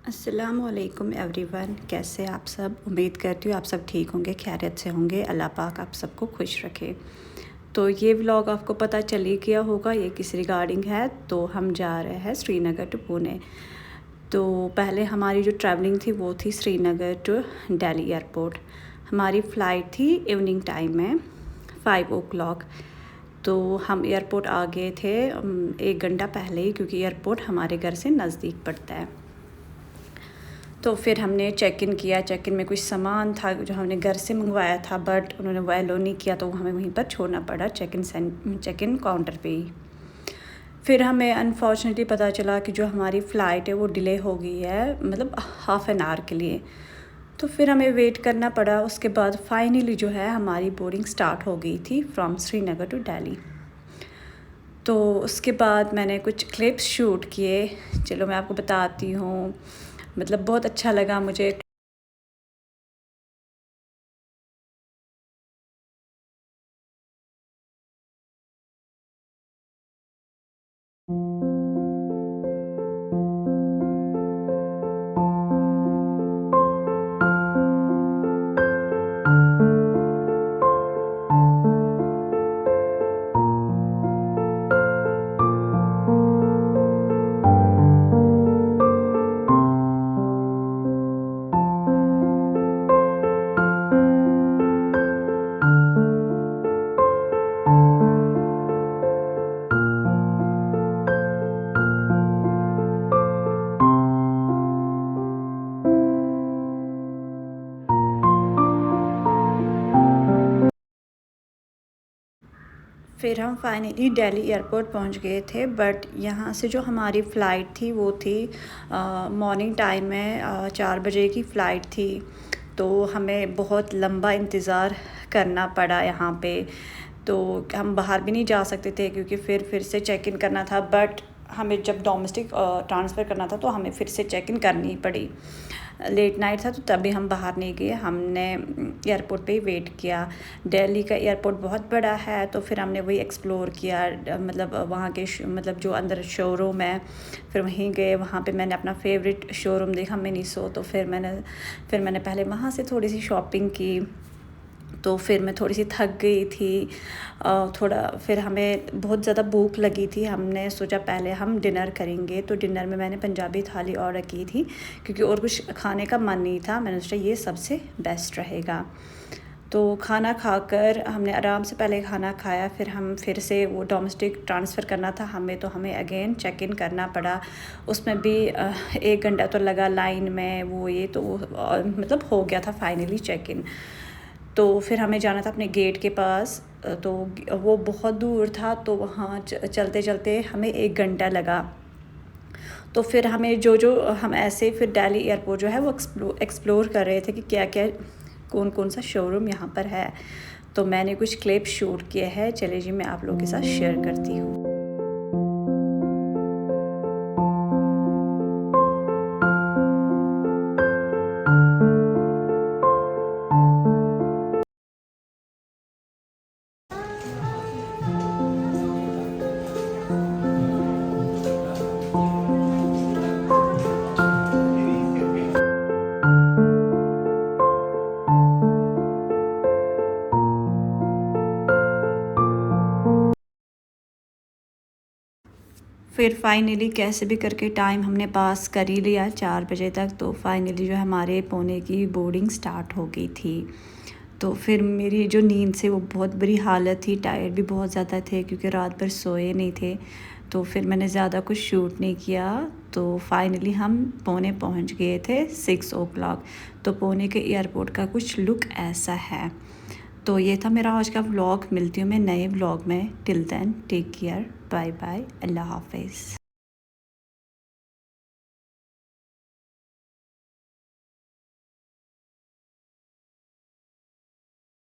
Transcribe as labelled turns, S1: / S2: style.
S1: अस्सलामुअलैकुम एवरीवन, कैसे आप सब। उम्मीद करती हूँ आप सब ठीक होंगे, खैरियत से होंगे। अल्लाह पाक आप सबको खुश रखे। तो ये व्लॉग आपको पता चल ही गया होगा ये किस रिगार्डिंग है। तो हम जा रहे हैं श्रीनगर टू पुणे। तो पहले हमारी जो ट्रैवलिंग थी वो थी श्रीनगर टू दिल्ली एयरपोर्ट। हमारी फ़्लाइट थी इवनिंग टाइम में 5 o'clock। तो हम एयरपोर्ट आ गए थे 1 घंटा पहले ही, क्योंकि एयरपोर्ट हमारे घर से नज़दीक पड़ता है। तो फिर हमने चेक इन किया। चेक इन में कुछ सामान था जो हमने घर से मंगवाया था, बट उन्होंने वो अलो नहीं किया, तो हमें वहीं पर छोड़ना पड़ा चेक इन काउंटर पे ही। फिर हमें अनफॉर्चुनेटली पता चला कि जो हमारी फ़्लाइट है वो डिले हो गई है, मतलब हाफ़ एन आवर के लिए। तो फिर हमें वेट करना पड़ा। उसके बाद फाइनली जो है हमारी बोर्डिंग स्टार्ट हो गई थी फ्रॉम श्रीनगर टू दिल्ली। तो उसके बाद मैंने कुछ क्लिप्स शूट किए। चलो मैं आपको बताती हूँ, मतलब बहुत अच्छा लगा मुझे। फिर हम फाइनली दिल्ली एयरपोर्ट पहुंच गए थे। बट यहाँ से जो हमारी फ़्लाइट थी वो थी मॉर्निंग टाइम में 4 बजे की फ़्लाइट थी। तो हमें बहुत लंबा इंतज़ार करना पड़ा यहाँ पे। तो हम बाहर भी नहीं जा सकते थे, क्योंकि फिर से चेक इन करना था। बट हमें जब डोमेस्टिक ट्रांसफ़र करना था तो हमें फिर से चेक इन करनी पड़ी। लेट नाइट था तो तभी हम बाहर नहीं गए, हमने एयरपोर्ट पे ही वेट किया। दिल्ली का एयरपोर्ट बहुत बड़ा है, तो फिर हमने वही एक्सप्लोर किया। मतलब वहाँ के मतलब जो अंदर शोरूम है, फिर वहीं गए। वहाँ पे मैंने अपना फेवरेट शोरूम देखा, मिनीसो। तो फिर मैंने पहले वहाँ से थोड़ी सी शॉपिंग की। तो फिर मैं थोड़ी सी थक गई थी थोड़ा। फिर हमें बहुत ज़्यादा भूख लगी थी। हमने सोचा पहले हम डिनर करेंगे। तो डिनर में मैंने पंजाबी थाली ऑर्डर की थी, क्योंकि और कुछ खाने का मन नहीं था। मैंने सोचा ये सबसे बेस्ट रहेगा। तो खाना खाकर हमने आराम से पहले खाना खाया। फिर हम फिर से वो डोमेस्टिक ट्रांसफ़र करना था हमें, तो हमें अगेन चेक इन करना पड़ा। उसमें भी 1 घंटा तो लगा लाइन में। वो ये तो मतलब हो गया था फाइनली चेक इन। तो फिर हमें जाना था अपने गेट के पास। तो वो बहुत दूर था, तो वहाँ चलते चलते हमें 1 घंटा लगा। तो फिर हमें जो हम ऐसे फिर दिल्ली एयरपोर्ट जो है वो एक्सप्लोर कर रहे थे कि क्या क्या कौन कौन सा शोरूम यहाँ पर है। तो मैंने कुछ क्लिप शूट किए हैं। चलिए जी, मैं आप लोगों के साथ शेयर करती हूँ। फिर फाइनली कैसे भी करके टाइम हमने पास कर ही लिया 4 बजे तक। तो फाइनली जो हमारे पुणे की बोर्डिंग स्टार्ट हो गई थी। तो फिर मेरी जो नींद से वो बहुत बुरी हालत थी, टायर्ड भी बहुत ज़्यादा थे, क्योंकि रात भर सोए नहीं थे। तो फिर मैंने ज़्यादा कुछ शूट नहीं किया। तो फाइनली हम पुणे पहुंच गए थे 6 o'clock। तो पुणे के एयरपोर्ट का कुछ लुक ऐसा है। तो ये था मेरा आज का व्लॉग। मिलती हूँ मैं नए व्लॉग में। Till then take care, bye bye, अल्लाह हाफिज़।